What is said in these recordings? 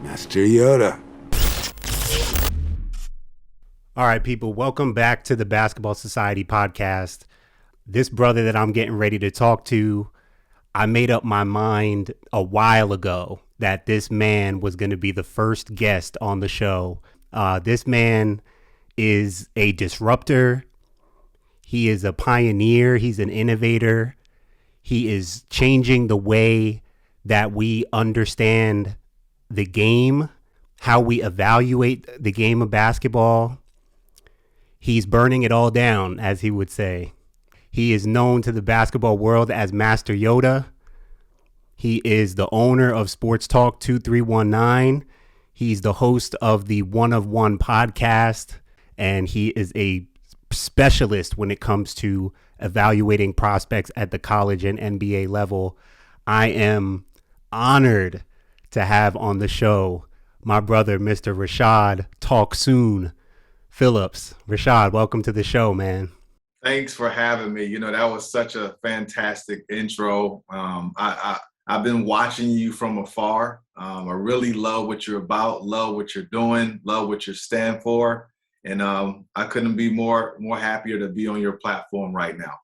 Master Yoda. All right, people, welcome back to the Basketball Society podcast. This brother that I'm getting ready to talk to, I made up my mind a while ago that this man was going to be the first guest on the show. This man is a disruptor. He is a pioneer. He's an innovator. He is changing the way that we understand the game, how we evaluate the game of basketball. He's burning it all down, as he would say. He is known to the basketball world as Master Yoda. He is the owner of Sports Talk 2319. He's the host of the One of One podcast, and he is a specialist when it comes to evaluating prospects at the college and NBA level. I am honored to have on the show my brother, Mr. Rashad Talk Soon Phillips. Rashad, welcome to the show, man. Thanks for having me. You know, that was such a fantastic intro. I've been watching you from afar. I really love what you're about, love what you're doing, love what you stand for. And I couldn't be more happier to be on your platform right now.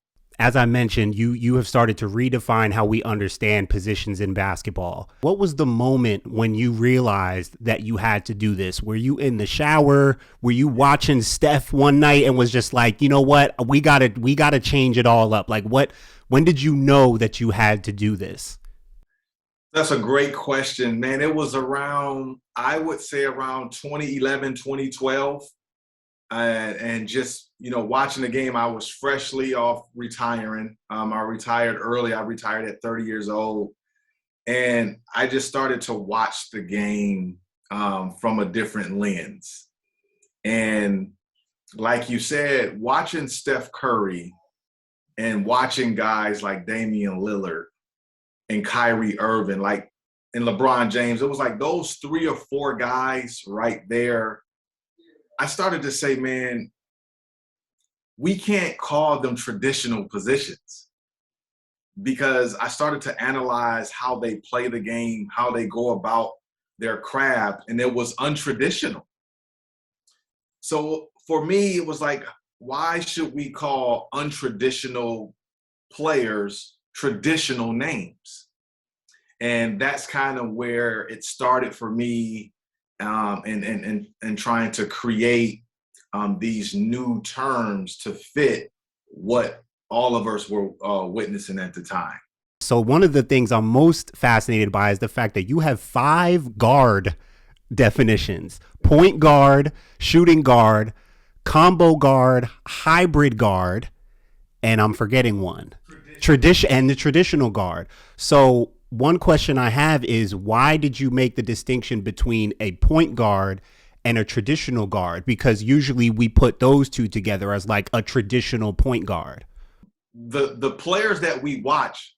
As I mentioned, you have started to redefine how we understand positions in basketball. What was the moment when you realized that you had to do this? Were you in the shower? Were you watching Steph one night and was just like, you know what, we gotta change it all up? Like, when did you know that you had to do this? That's a great question, man. It was I would say around 2011, 2012. And just, you know, watching the game, I was freshly off retiring. I retired early. I retired at 30 years old. And I just started to watch the game from a different lens. And like you said, watching Steph Curry and watching guys like Damian Lillard and Kyrie Irving, like, and LeBron James, it was like those 3 or 4 guys right there. I started to say, man, we can't call them traditional positions, because I started to analyze how they play the game, how they go about their craft, and it was untraditional. So for me, it was like, why should we call untraditional players traditional names? And that's kind of where it started for me. And trying to create these new terms to fit what all of us were witnessing at the time. So one of the things I'm most fascinated by is the fact that you have 5 guard definitions: point guard, shooting guard, combo guard, hybrid guard, and I'm forgetting one. The traditional guard. So one question I have is, why did you make the distinction between a point guard and a traditional guard? Because usually we put those two together as like a traditional point guard. The players that we watch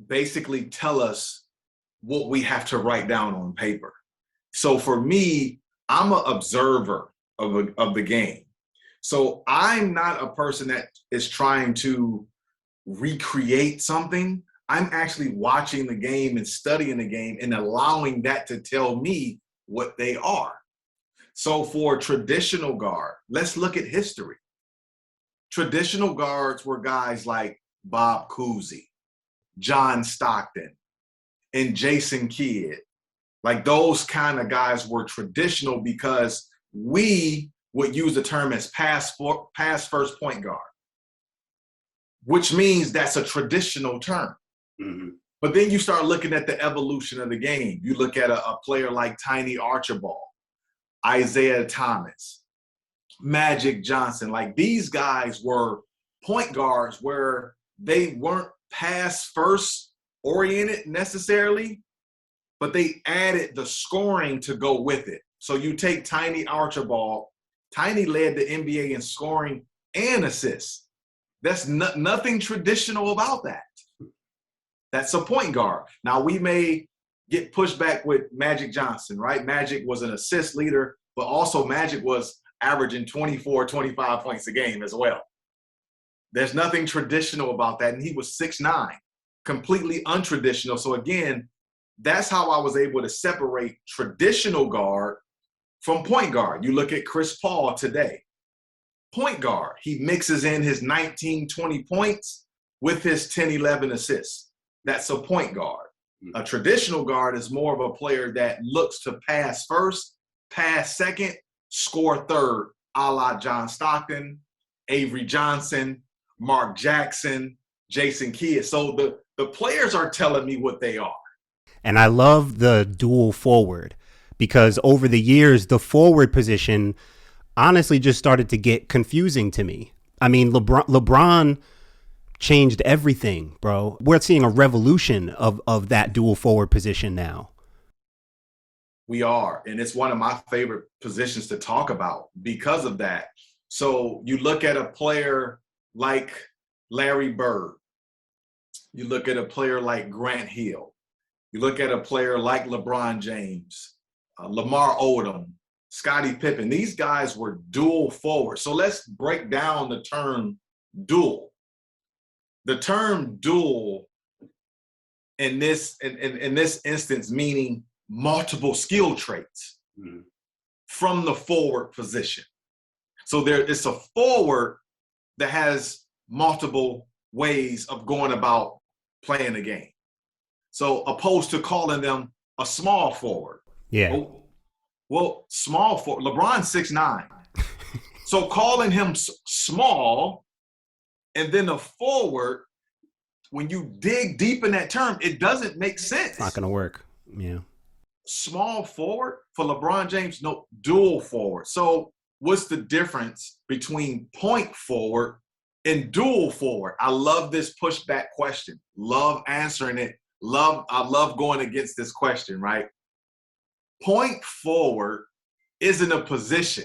basically tell us what we have to write down on paper. So for me, I'm an observer of the game. So I'm not a person that is trying to recreate something. I'm actually watching the game and studying the game and allowing that to tell me what they are. So for traditional guard, let's look at history. Traditional guards were guys like Bob Cousy, John Stockton, and Jason Kidd. Like, those kind of guys were traditional because we would use the term as pass first point guard, which means that's a traditional term. Mm-hmm. But then you start looking at the evolution of the game. You look at a player like Tiny Archibald, Isaiah Thomas, Magic Johnson. Like, these guys were point guards where they weren't pass first oriented necessarily, but they added the scoring to go with it. So you take Tiny Archibald. Tiny led the NBA in scoring and assists. That's nothing traditional about that. That's a point guard. Now, we may get pushed back with Magic Johnson, right? Magic was an assist leader, but also Magic was averaging 24, 25 points a game as well. There's nothing traditional about that. And he was 6'9", completely untraditional. So again, that's how I was able to separate traditional guard from point guard. You look at Chris Paul today, point guard. He mixes in his 19, 20 points with his 10, 11 assists. That's a point guard. A traditional guard is more of a player that looks to pass first, pass second, score third, a la John Stockton, Avery Johnson, Mark Jackson, Jason Kidd. So the players are telling me what they are. And I love the dual forward because over the years, the forward position honestly just started to get confusing to me. I mean, LeBron changed everything, bro. We're seeing a revolution of that dual forward position now. We are. And it's one of my favorite positions to talk about because of that. So you look at a player like Larry Bird. You look at a player like Grant Hill. You look at a player like LeBron James, Lamar Odom, Scottie Pippen. These guys were dual forward. So let's break down the term dual. The term dual in this instance meaning multiple skill traits from the forward position. So it's a forward that has multiple ways of going about playing the game. So opposed to calling them a small forward. Yeah. Well, small forward, LeBron's 6'9". So calling him small and then a forward, when you dig deep in that term, it doesn't make sense. It's not going to work. Yeah. Small forward for LeBron James, no, dual forward. So what's the difference between point forward and dual forward? I love this pushback question. Love answering it. I love going against this question, right? Point forward isn't a position.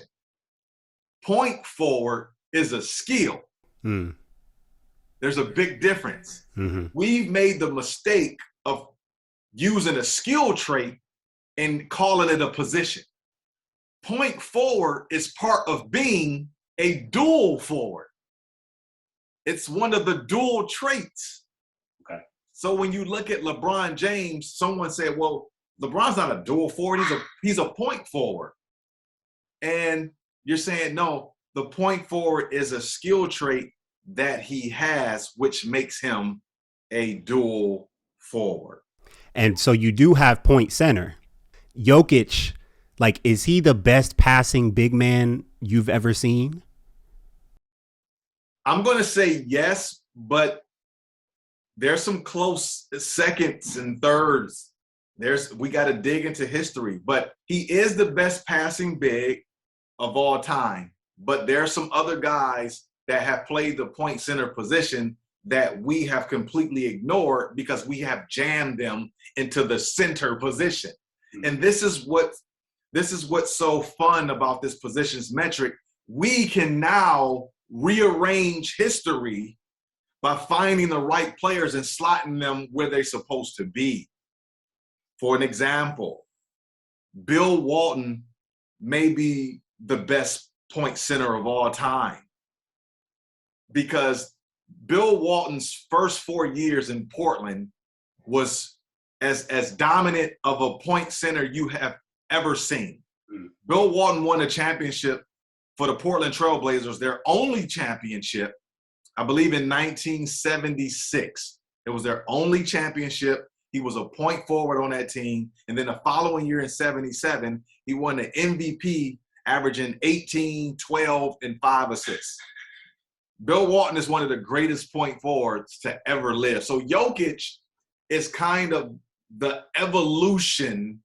Point forward is a skill. There's a big difference. We've made the mistake of using a skill trait and calling it a position. Point forward is part of being a dual forward. It's one of the dual traits. Okay. So when you look at LeBron James, someone said, well, LeBron's not a dual forward, he's a point forward. And you're saying, no, the point forward is a skill trait that he has, which makes him a dual forward. And so you do have point center. Jokic, like, is he the best passing big man you've ever seen? I'm going to say yes, but there's some close seconds and thirds. We got to dig into history, but he is the best passing big of all time. But there are some other guys that have played the point center position that we have completely ignored because we have jammed them into the center position. And this is what's so fun about this positions metric. We can now rearrange history by finding the right players and slotting them where they're supposed to be. For an example, Bill Walton may be the best point center of all time because Bill Walton's first 4 years in Portland was as dominant of a point center you have ever seen. Bill Walton won a championship for the Portland Trail Blazers, their only championship, I believe in 1976. It was their only championship. He was a point forward on that team. And then the following year in 77, he won the MVP, averaging 18, 12, and 5 assists. Bill Walton is one of the greatest point forwards to ever live. So Jokic is kind of the evolution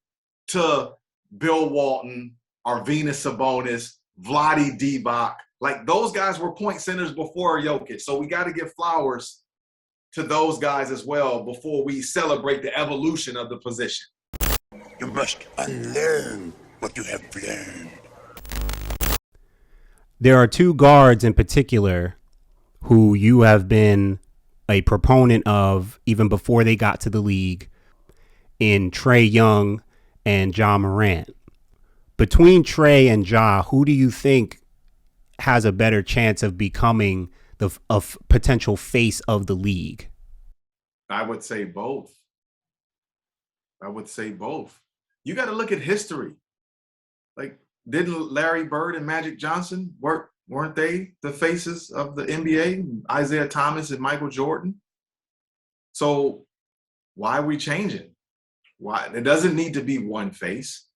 to Bill Walton, Arvydas Sabonis, Vlade Divac. Like, those guys were point centers before Jokic. So we got to give flowers to those guys as well before we celebrate the evolution of the position. You must unlearn what you have learned. There are two guards in particular who you have been a proponent of even before they got to the league, in Trae Young and Ja Morant. Between Trae and Ja, who do you think has a better chance of becoming the potential face of the league? I would say both. I would say both. You got to look at history. Like, didn't Larry Bird and Magic Johnson weren't they the faces of the NBA? Isaiah Thomas and Michael Jordan. So why are we changing? Why? It doesn't need to be one face.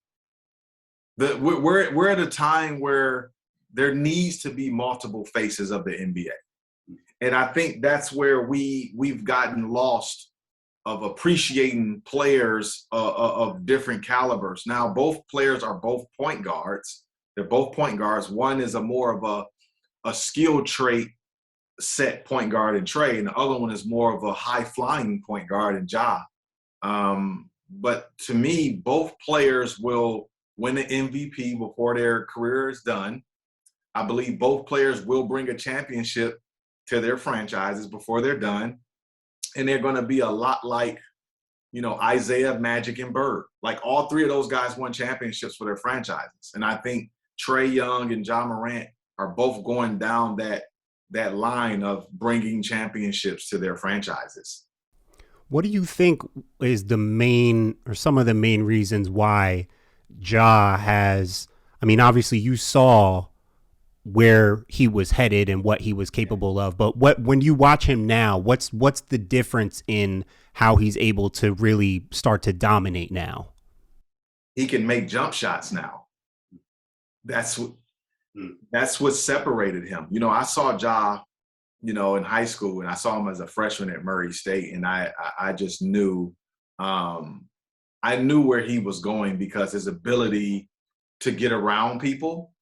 We're at a time where there needs to be multiple faces of the NBA, and I think that's where we've gotten lost of appreciating players of different calibers. Now, both players are both point guards. They're both point guards. One is a more of a skill trait set point guard in Trae, and the other one is more of a high flying point guard in Ja. But to me, both players will win the MVP before their career is done. I believe both players will bring a championship to their franchises before they're done. And they're going to be a lot like, Isaiah, Magic, and Bird. Like, all three of those guys won championships for their franchises. And I think Trae Young and Ja Morant are both going down that line of bringing championships to their franchises. What do you think is the main or some of the main reasons why Ja has, I mean, obviously you saw where he was headed and what he was capable of, but when you watch him now, what's the difference in how he's able to really start to dominate now? He can make jump shots now. That's what separated him. I saw Ja, in high school, and I saw him as a freshman at Murray State, and I just knew, I knew where he was going because his ability to get around people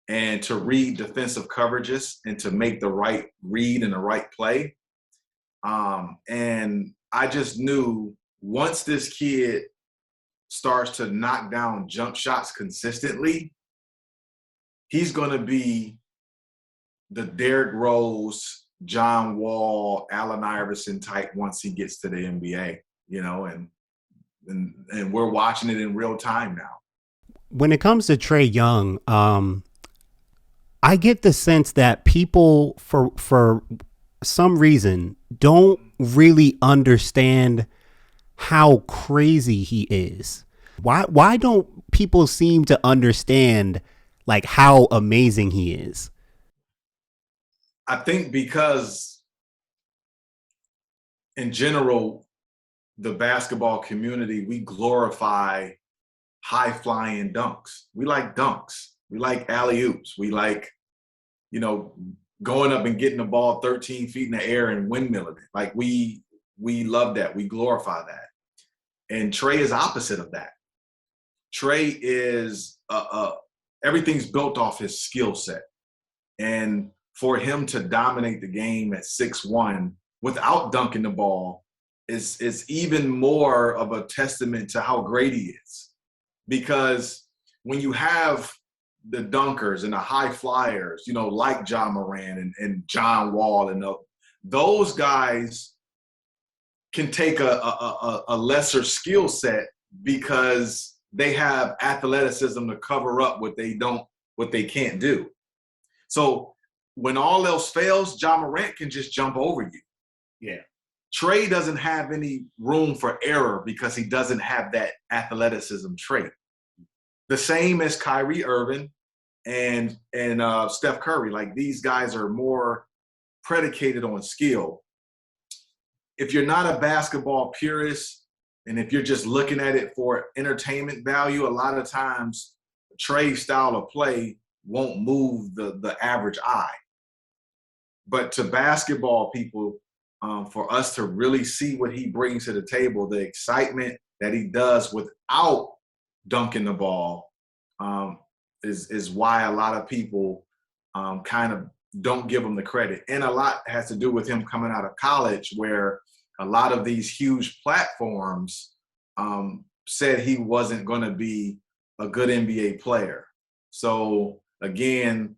and to read defensive coverages and to make the right read and the right play. And I just knew once this kid starts to knock down jump shots consistently, he's going to be the Derrick Rose, John Wall, Allen Iverson type once he gets to the NBA, and we're watching it in real time now. When it comes to Trae Young, I get the sense that people for some reason don't really understand how crazy he is. Why don't people seem to understand like how amazing he is? I think because in general, the basketball community, we glorify high flying dunks. We like dunks. We like alley-oops. We like, going up and getting the ball 13 feet in the air and windmilling it. Like, we love that. We glorify that. And Trae is opposite of that. Trae is everything's built off his skill set. And for him to dominate the game at 6'1" without dunking the ball is even more of a testament to how great he is. Because when you have the dunkers and the high flyers, like Ja Morant and John Wall, and those guys can take a lesser skill set because they have athleticism to cover up what they can't do. So when all else fails, Ja Morant can just jump over you. Yeah. Trae doesn't have any room for error because he doesn't have that athleticism trait. The same as Kyrie Irving and Steph Curry. Like, these guys are more predicated on skill. If you're not a basketball purist and if you're just looking at it for entertainment value, a lot of times Trae's style of play won't move the average eye. But to basketball people, for us to really see what he brings to the table, the excitement that he does without dunking the ball, is why a lot of people kind of don't give him the credit. And a lot has to do with him coming out of college, where a lot of these huge platforms said he wasn't going to be a good NBA player. So again,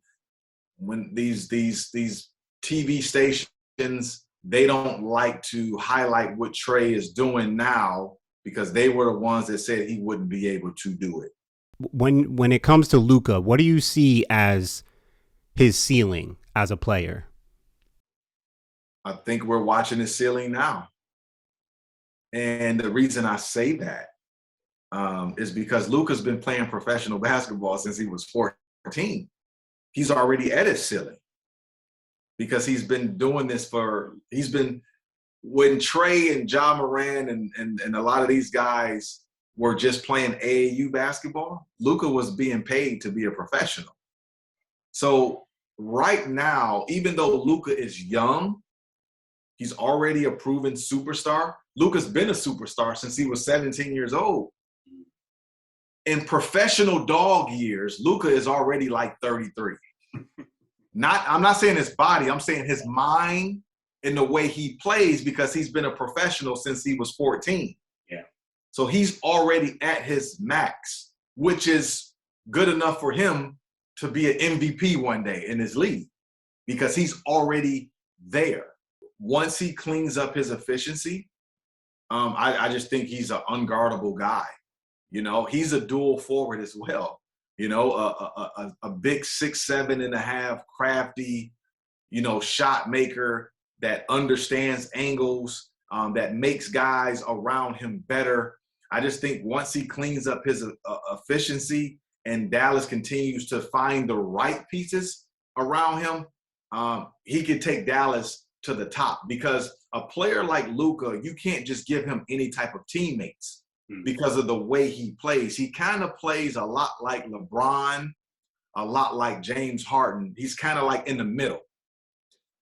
when these TV stations, they don't like to highlight what Trae is doing now because they were the ones that said he wouldn't be able to do it. When it comes to Luka, what do you see as his ceiling as a player? I think we're watching his ceiling now. And the reason I say that is because Luka's been playing professional basketball since he was 14. He's already at his ceiling because he's been doing this when Trae and Ja Morant and a lot of these guys were just playing AAU basketball, Luka was being paid to be a professional. So right now, even though Luka is young, he's already a proven superstar. Luka's been a superstar since he was 17 years old. In professional dog years, Luka is already like 33. I'm not saying his body, I'm saying his mind and the way he plays, because he's been a professional since he was 14. Yeah. So he's already at his max, which is good enough for him to be an MVP one day in his league, because he's already there. Once he cleans up his efficiency, I just think he's an unguardable guy. You know, he's a dual forward as well. You know, a big 6'7.5" crafty, shot maker that understands angles, that makes guys around him better. I just think once he cleans up his efficiency and Dallas continues to find the right pieces around him, he could take Dallas to the top, because a player like Luka, you can't just give him any type of teammates because of the way he plays. He kind of plays a lot like LeBron, a lot like James Harden. He's kind of like in the middle.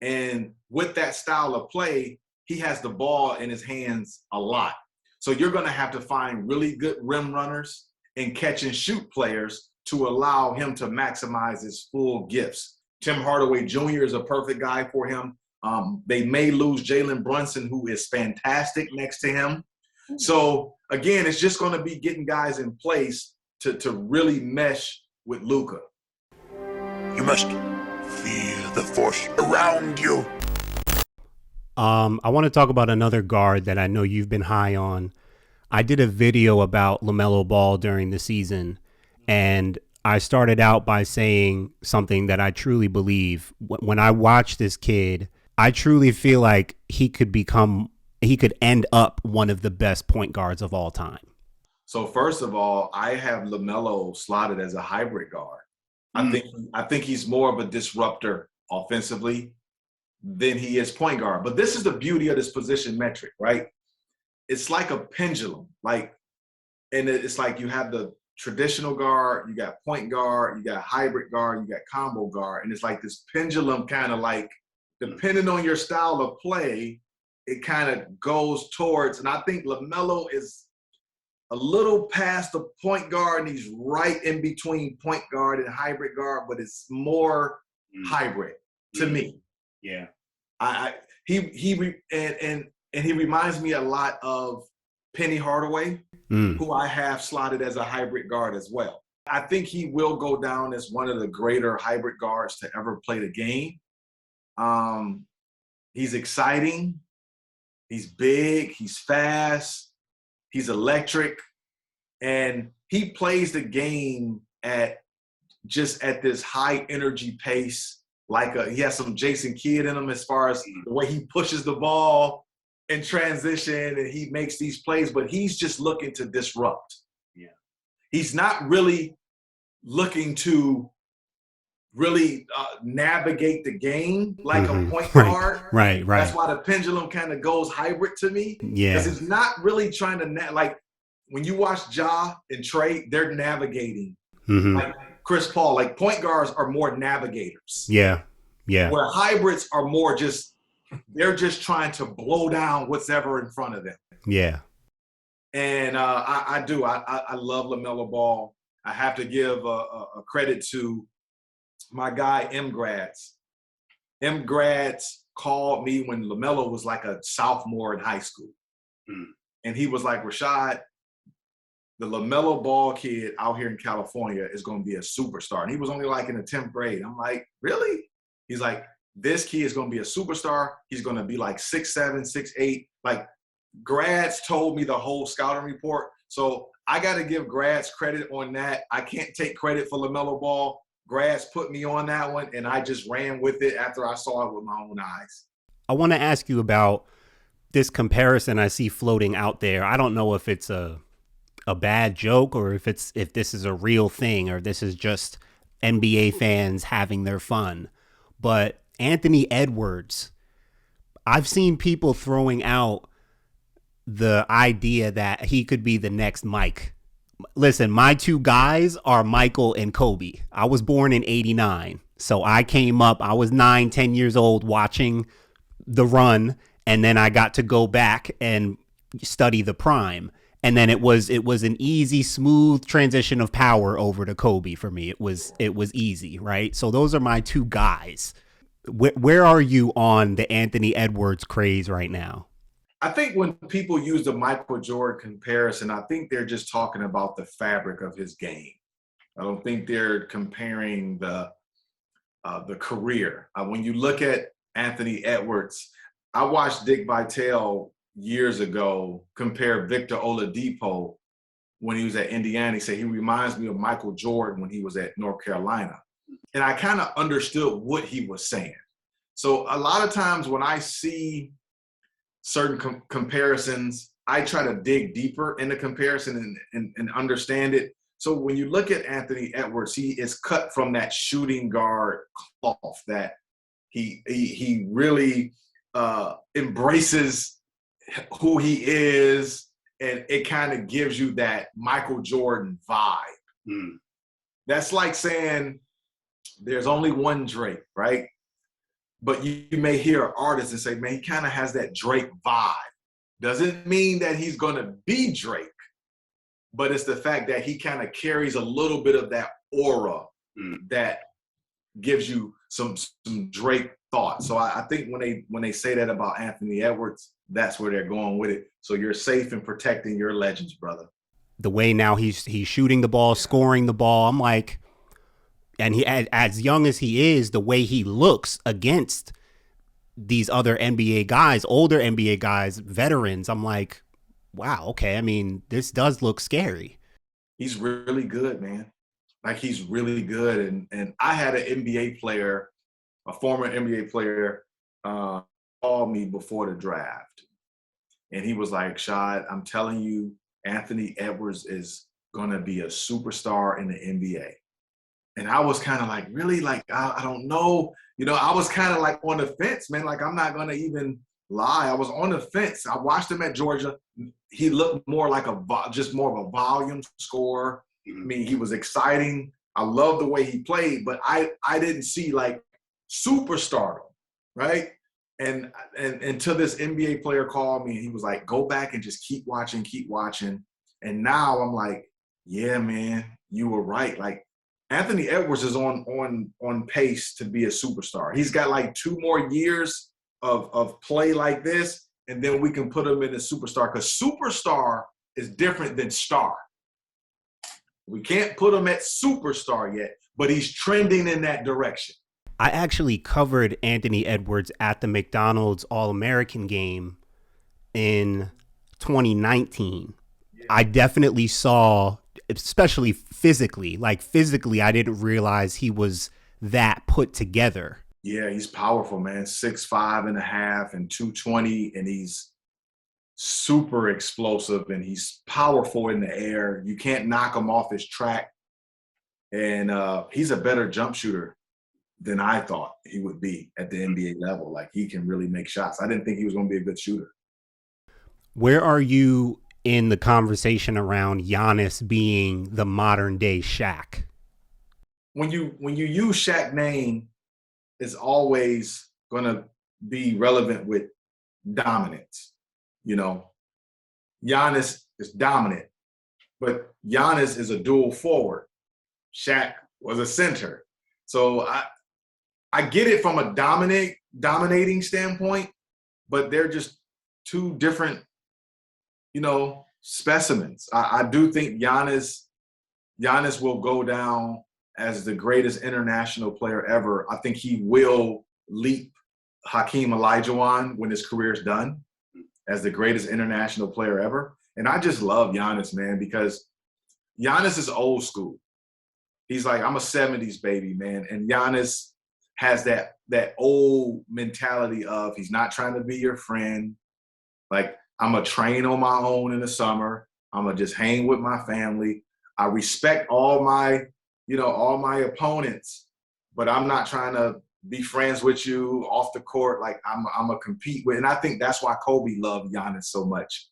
And with that style of play, he has the ball in his hands a lot. So you're going to have to find really good rim runners and catch and shoot players to allow him to maximize his full gifts. Tim Hardaway Jr. is a perfect guy for him. They may lose Jalen Brunson, who is fantastic next to him. So, again, it's just going to be getting guys in place to really mesh with Luka. You must feel the force around you. I want to talk about another guard that I know you've been high on. I did a video about LaMelo Ball during the season, and I started out by saying something that I truly believe. When I watch this kid, I truly feel like he could end up one of the best point guards of all time. So first of all, I have LaMelo slotted as a hybrid guard. I think he's more of a disruptor offensively than he is point guard. But this is the beauty of this position metric, right? It's like a pendulum. And it's like you have the traditional guard, you got point guard, you got hybrid guard, you got combo guard. And it's like this pendulum kind of like, depending on your style of play, it kind of goes towards, and I think LaMelo is a little past the point guard, and he's right in between point guard and hybrid guard, but it's more hybrid to me. Yeah. He reminds me a lot of Penny Hardaway, who I have slotted as a hybrid guard as well. I think he will go down as one of the greater hybrid guards to ever play the game. He's exciting. He's big. He's fast. He's electric. And he plays the game at this high energy pace. He has some Jason Kidd in him as far as the way he pushes the ball in transition and he makes these plays, but he's just looking to disrupt. Yeah. He's not really looking to really navigate the game like a point guard. Right. That's why the pendulum kind of goes hybrid to me. Yeah. Because he's not really trying to, like when you watch Ja and Trae, they're navigating. Like Chris Paul, like point guards are more navigators. Yeah. Where hybrids are more they're just trying to blow down what's ever in front of them. Yeah. And I love LaMelo Ball. I have to give a credit to my guy, M-Grads. M-Grads called me when LaMelo was like a sophomore in high school. And he was like, Rashad, the LaMelo Ball kid out here in California is going to be a superstar. And he was only like in the 10th grade. I'm like, really? He's like, this kid is going to be a superstar. He's going to be like 6'7", 6'8". Like, Grads told me the whole scouting report. So I got to give Grads credit on that. I can't take credit for LaMelo Ball. Grads put me on that one, and I just ran with it after I saw it with my own eyes. I want to ask you about this comparison I see floating out there. I don't know if it's a a bad joke or if this is a real thing or this is just NBA fans having their fun. But Anthony Edwards, I've seen people throwing out the idea that he could be the next Mike. Listen, my two guys are Michael and Kobe. I was born in 89. So I came up, I was 9, 10 years old watching the run. And then I got to go back and study the prime. And then it was an easy, smooth transition of power over to Kobe for me. It was easy, right? So those are my two guys. Where are you on the Anthony Edwards craze right now? I think when people use the Michael Jordan comparison, I think they're just talking about the fabric of his game. I don't think they're comparing the career. When you look at Anthony Edwards, I watched Dick Vitale years ago compare Victor Oladipo when he was at Indiana. He said he reminds me of Michael Jordan when he was at North Carolina. And I kind of understood what he was saying. So a lot of times when I see certain comparisons, I try to dig deeper in the comparison and understand it. So when you look at Anthony Edwards, he is cut from that shooting guard cloth that he really embraces who he is, and it kind of gives you that Michael Jordan vibe. Mm. That's like saying there's only one Drake, right? But you may hear an artist and say, man, he kind of has that Drake vibe. Doesn't mean that he's going to be Drake, but it's the fact that he kind of carries a little bit of that aura that gives you some Drake thought. So I think when they say that about Anthony Edwards, that's where they're going with it. So you're safe in protecting your legends, brother. The way now he's shooting the ball, scoring the ball, I'm like, and he as young as he is, the way he looks against these other NBA guys, older NBA guys, veterans, I'm like, wow, okay. I mean, this does look scary. He's really good, man. Like, he's really good. And I had an NBA player, a former NBA player, call me before the draft. And he was like, Shad, I'm telling you, Anthony Edwards is going to be a superstar in the NBA. And I was kind of like, really? Like, I don't know. You know, I was kind of like on the fence, man. Like, I'm not going to even lie. I was on the fence. I watched him at Georgia. He looked more like just more of a volume scorer. I mean, he was exciting. I love the way he played, but I didn't see like superstardom, right? And until this NBA player called me, and he was like, go back and just keep watching. And now I'm like, yeah, man, you were right. Like, Anthony Edwards is on pace to be a superstar. He's got like 2 more years of play like this, and then we can put him in a superstar, because superstar is different than star. We can't put him at superstar yet, but he's trending in that direction. I actually covered Anthony Edwards at the McDonald's All-American game in 2019. Yeah. I definitely saw, especially physically, I didn't realize he was that put together. Yeah, he's powerful, man. 6'5.5" and 220, and he's super explosive, and he's powerful in the air. You can't knock him off his track. And he's a better jump shooter than I thought he would be at the NBA level. Like, he can really make shots. I didn't think he was going to be a good shooter. Where are you in the conversation around Giannis being the modern day Shaq? When you use Shaq name, it's always going to be relevant with dominance. You know, Giannis is dominant, but Giannis is a dual forward. Shaq was a center. So I get it from a dominating standpoint, but they're just two different, you know, specimens. I do think Giannis will go down as the greatest international player ever. I think he will leap Hakeem Olajuwon when his career is done as the greatest international player ever. And I just love Giannis, man, because Giannis is old school. He's like, I'm a 70s baby, man. And Giannis has that old mentality of, he's not trying to be your friend. Like, I'm going to train on my own in the summer. I'm gonna just hang with my family. I respect all my opponents, but I'm not trying to be friends with you off the court. Like I'm gonna compete with, and I think that's why Kobe loved Giannis so much,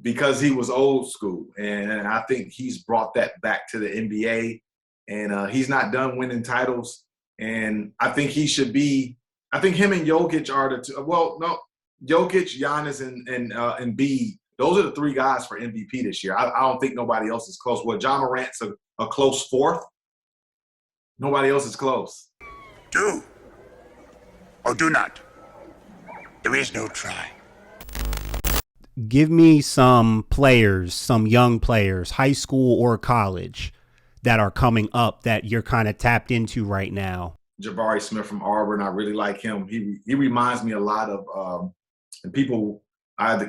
because he was old school, and I think he's brought that back to the NBA, and he's not done winning titles, and I think he should be. I think him and Jokic are the two. Well, no, Jokic, Giannis, and Embiid. Those are the three guys for MVP this year. I don't think nobody else is close. Well, John Morant's a close fourth. Nobody else is close. Do or do not. There is no try. Give me some players, some young players, high school or college, that are coming up that you're kind of tapped into right now. Jabari Smith from Auburn, I really like him. He reminds me a lot of, and people,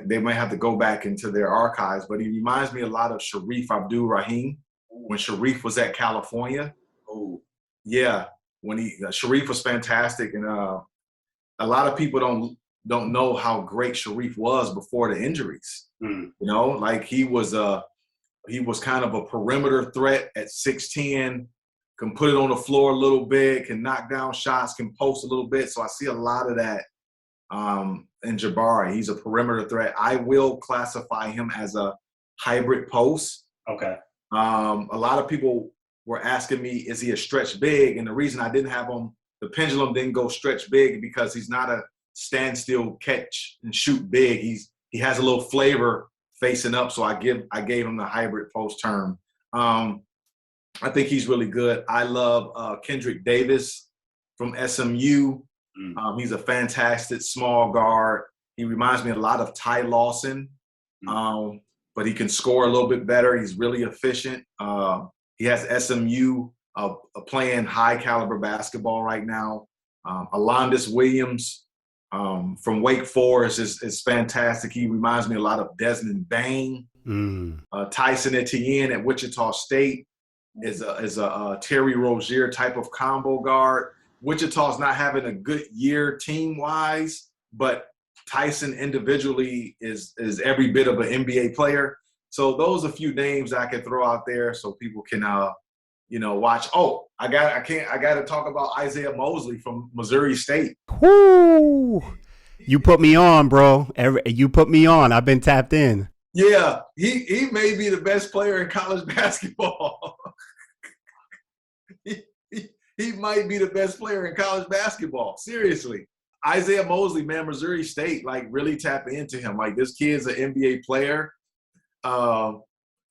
they might have to go back into their archives, but he reminds me a lot of Sharif Abdul-Rahim when Sharif was at California. Oh, yeah, when Sharif was fantastic, and a lot of people don't know how great Sharif was before the injuries. You know, like he was kind of a perimeter threat at 6'10", can put it on the floor a little bit, can knock down shots, can post a little bit. So I see a lot of that in Jabari. He's a perimeter threat. I will classify him as a hybrid post. Okay. A lot of people were asking me, is he a stretch big? And the reason I didn't have him, the pendulum didn't go stretch big, because he's not a standstill catch and shoot big. He has a little flavor facing up, so I gave him the hybrid post term. I think he's really good. I love Kendrick Davis from SMU. He's a fantastic small guard. He reminds me a lot of Ty Lawson, but he can score a little bit better. He's really efficient. He has SMU playing high caliber basketball right now. Alondes Williams from Wake Forest is fantastic. He reminds me a lot of Desmond Bane. Tyson Etienne at Wichita State is a Terry Rozier type of combo guard. Wichita's not having a good year team-wise, but Tyson individually is every bit of an NBA player. So those are a few names I can throw out there so people can watch. Oh, I got to talk about Isaiah Mosley from Missouri State. Woo! You put me on, bro. You put me on. I've been tapped in. Yeah, he may be the best player in college basketball. he might be the best player in college basketball. Seriously. Isaiah Mosley, man, Missouri State, like really tap into him. Like this kid's an NBA player.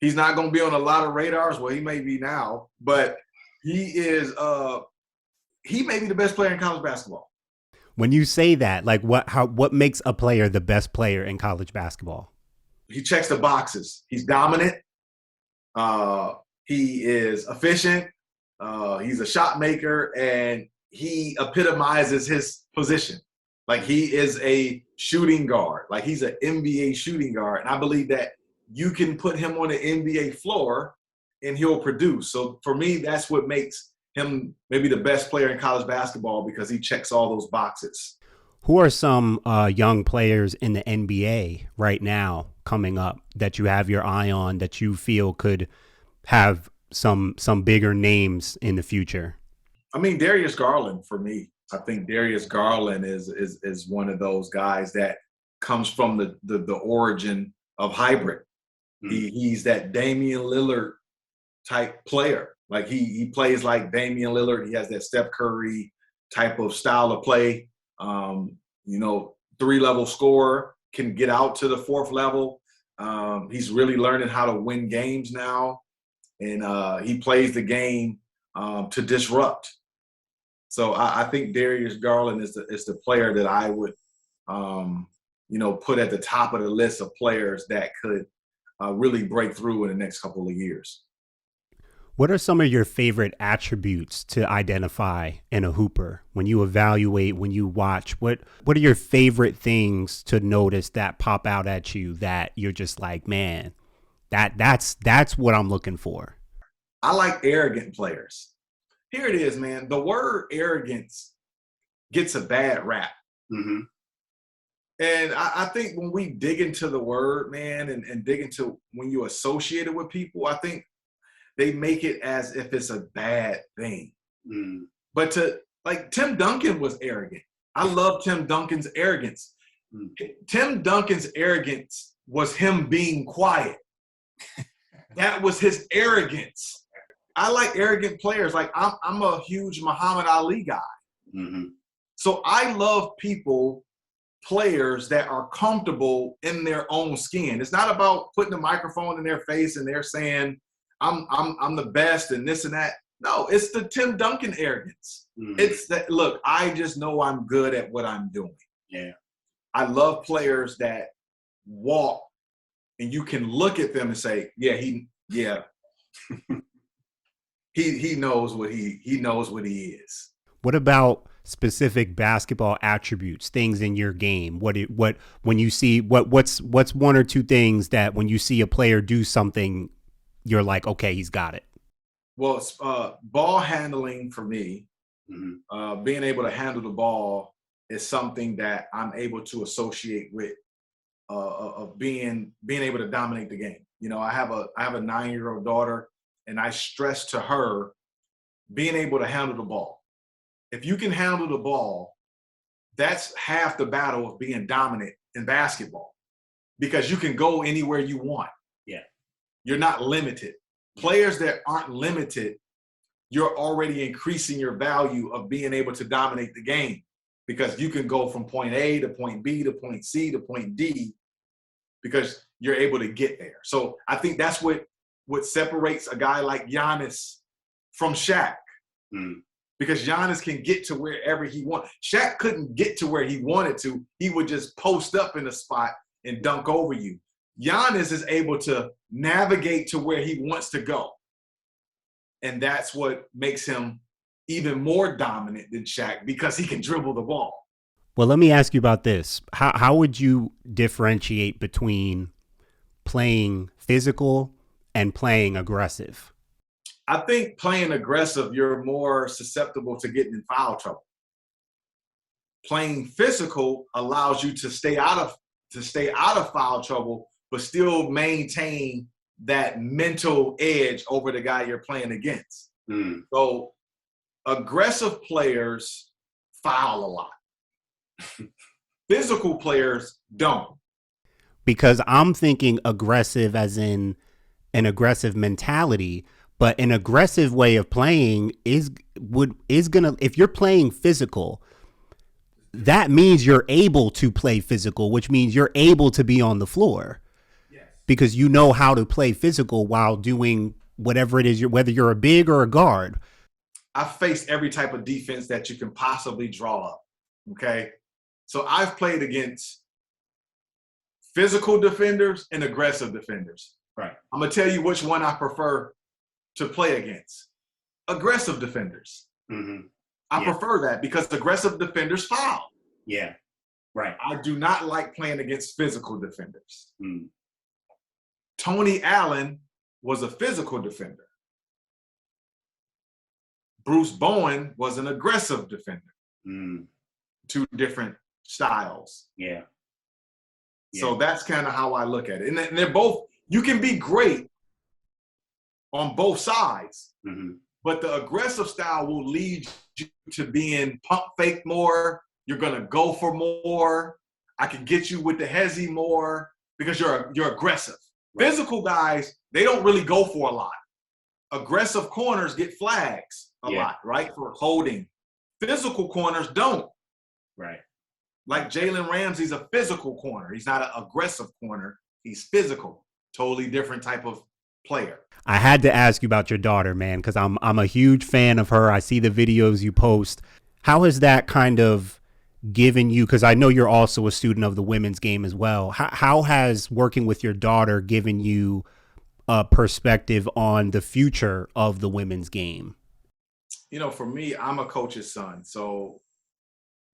He's not going to be on a lot of radars. Well, he may be now, but he may be the best player in college basketball. When you say that, like what makes a player the best player in college basketball? He checks the boxes. He's dominant. He is efficient. He's a shot maker, and he epitomizes his position. Like he is a shooting guard. Like he's an NBA shooting guard. And I believe that you can put him on the NBA floor and he'll produce. So for me, that's what makes him maybe the best player in college basketball, because he checks all those boxes. Who are some young players in the NBA right now coming up that you have your eye on that you feel could have some bigger names in the future? I mean, Darius Garland for me. I think Darius Garland is one of those guys that comes from the origin of hybrid. He's that Damian Lillard type player. Like he plays like Damian Lillard. He has that Steph Curry type of style of play. 3-level scorer, can get out to the 4th level. He's really learning how to win games now, and he plays the game to disrupt. So I think Darius Garland is the player that I would, put at the top of the list of players that could really break through in the next couple of years. What are some of your favorite attributes to identify in a hooper when you evaluate, when you watch? What are your favorite things to notice that pop out at you that you're just like, man, that's what I'm looking for? I like arrogant players. Here it is, man. The word arrogance gets a bad rap. And I think when we dig into the word, man, and dig into when you associate it with people, I think they make it as if it's a bad thing. But like Tim Duncan was arrogant. I love Tim Duncan's arrogance. Tim Duncan's arrogance was him being quiet. That was his arrogance. I like arrogant players. Like I'm a huge Muhammad Ali guy. So I love players that are comfortable in their own skin. It's not about putting a microphone in their face and they're saying, I'm the best and this and that. No, it's the Tim Duncan arrogance. It's that, look, I just know I'm good at what I'm doing. Yeah. I love players that walk and you can look at them and say, he knows what he knows what he is. What about specific basketball attributes, things in your game? When you see what's one or two things that when you see a player do something, you're like, okay, he's got it. Well, it's, ball handling for me, being able to handle the ball is something that I'm able to associate with of being able to dominate the game. You know, I have a 9-year-old daughter, and I stress to her being able to handle the ball. If you can handle the ball, that's half the battle of being dominant in basketball, because you can go anywhere you want. Yeah. You're not limited. Players that aren't limited, you're already increasing your value of being able to dominate the game, because you can go from point A to point B to point C to point D because you're able to get there. So I think that's what separates a guy like Giannis from Shaq. Because Giannis can get to wherever he wants. Shaq couldn't get to where he wanted to. He would just post up in a spot and dunk over you. Giannis is able to navigate to where he wants to go. And that's what makes him even more dominant than Shaq, because he can dribble the ball. Well, let me ask you about this. How would you differentiate between playing physical and playing aggressive? I think playing aggressive, you're more susceptible to getting in foul trouble. Playing physical allows you to stay out of foul trouble, but still maintain that mental edge over the guy you're playing against. So aggressive players foul a lot. Physical players don't. Because I'm thinking aggressive as in an aggressive mentality, but an aggressive way of playing is gonna, if you're playing physical, that means you're able to play physical, which means you're able to be on the floor. Yes. Because you know how to play physical while doing whatever it is, whether you're a big or a guard. I've faced every type of defense that you can possibly draw up. Okay. So I've played against physical defenders and aggressive defenders. Right. I'm going to tell you which one I prefer to play against. Aggressive defenders. I prefer that because aggressive defenders foul. Yeah. Right. I do not like playing against physical defenders. Tony Allen was a physical defender. Bruce Bowen was an aggressive defender. Two different styles. Yeah. So that's kind of how I look at it. And they're both, you can be great on both sides, but the aggressive style will lead you to being pump fake more. You're going to go for more. I can get you with the hezzy more because you're aggressive. Right. Physical guys, they don't really go for a lot. Aggressive corners get flags a lot, right, for holding. Physical corners don't. Right. Like Jalen Ramsey's a physical corner. He's not an aggressive corner. He's physical. Totally different type of player. I had to ask you about your daughter, man, because I'm a huge fan of her. I see the videos you post. How has that kind of given you, because I know you're also a student of the women's game as well. How has working with your daughter given you a perspective on the future of the women's game? You know, for me, I'm a coach's son. So,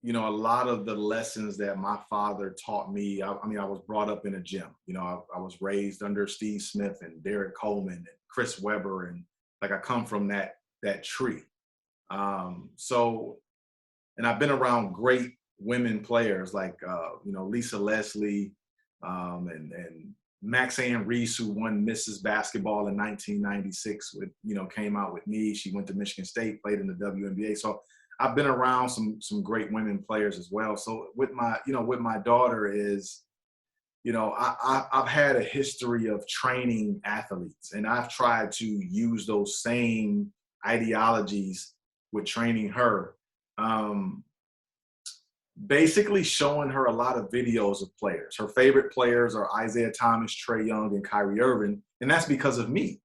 you know, a lot of the lessons that my father taught me, I mean, I was brought up in a gym. You know, I was raised under Steve Smith and Derek Coleman and Chris Webber. And like, I come from that tree. And I've been around great women players like Lisa Leslie and Maxine Reese, who won Mrs. Basketball in 1996 with, came out with me. She went to Michigan State, played in the WNBA. So I've been around some great women players as well. So with my daughter is, I've had a history of training athletes, and I've tried to use those same ideologies with training her. Basically showing her a lot of videos of players. Her favorite players are Isaiah Thomas, Trae Young, and Kyrie Irving. And that's because of me,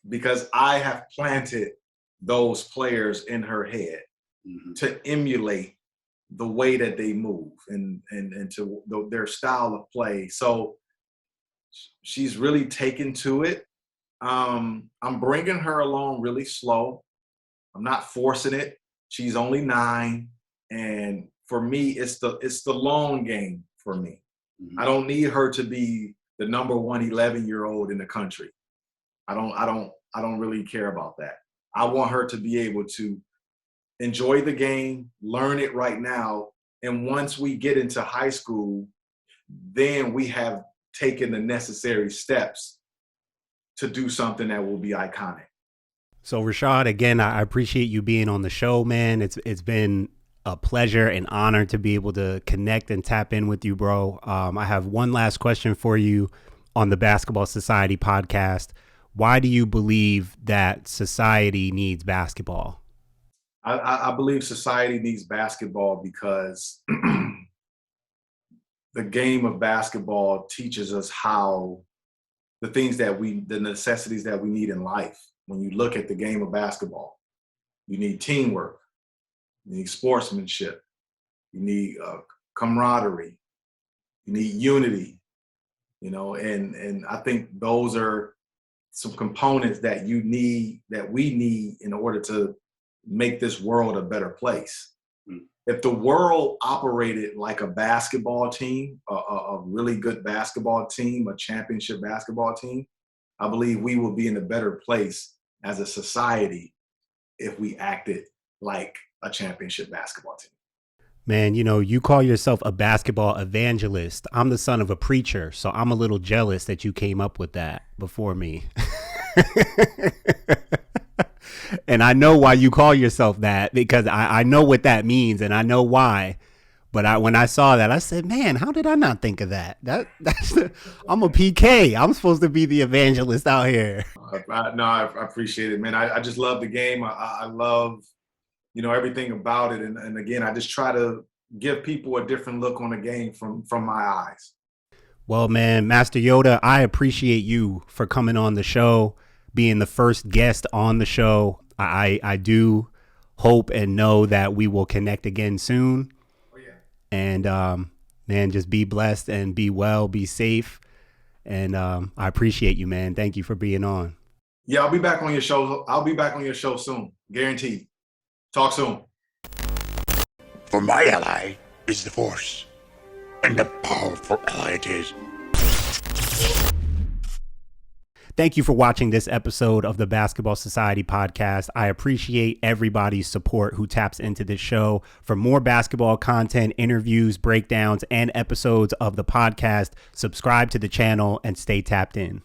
because I have planted those players in her head to emulate the way that they move and to their style of play. So she's really taken to it. I'm bringing her along really slow. I'm not forcing it. She's only 9, and for me, it's the long game for me. I don't need her to be the number 1 11-year-old in the country. I don't really care about that. I want her to be able to enjoy the game, learn it right now, and once we get into high school, then we have taken the necessary steps to do something that will be iconic. So Rashad, again, I appreciate you being on the show, man. It's been a pleasure and honor to be able to connect and tap in with you, bro. I have one last question for you on the Basketball Society podcast. Why do you believe that society needs basketball? I believe society needs basketball because the game of basketball teaches us how the necessities that we need in life. When you look at the game of basketball, you need teamwork, you need sportsmanship, you need camaraderie, you need unity, and I think those are some components that we need in order to make this world a better place. If the world operated like a basketball team, a really good basketball team, a championship basketball team, I believe we will be in a better place as a society if we acted like a championship basketball team. Man, you call yourself a basketball evangelist. I'm the son of a preacher, so I'm a little jealous that you came up with that before me. And I know why you call yourself that, because I know what that means and I know why. But when I saw that, I said, man, how did I not think of that? I'm a PK. I'm supposed to be the evangelist out here. I appreciate it, man. I just love the game. I love, everything about it. And again, I just try to give people a different look on the game from my eyes. Well, man, Master Yoda, I appreciate you for coming on the show, being the first guest on the show. I do hope and know that we will connect again soon. Oh, yeah. And, man, just be blessed and be well, be safe. And I appreciate you, man. Thank you for being on. Yeah, I'll be back on your show. I'll be back on your show soon. Guaranteed. Talk soon. For my ally is the Force, and a powerful ally it is. Thank you for watching this episode of the Basketball Society podcast. I appreciate everybody's support who taps into this show. For more basketball content, interviews, breakdowns, and episodes of the podcast, subscribe to the channel and stay tapped in.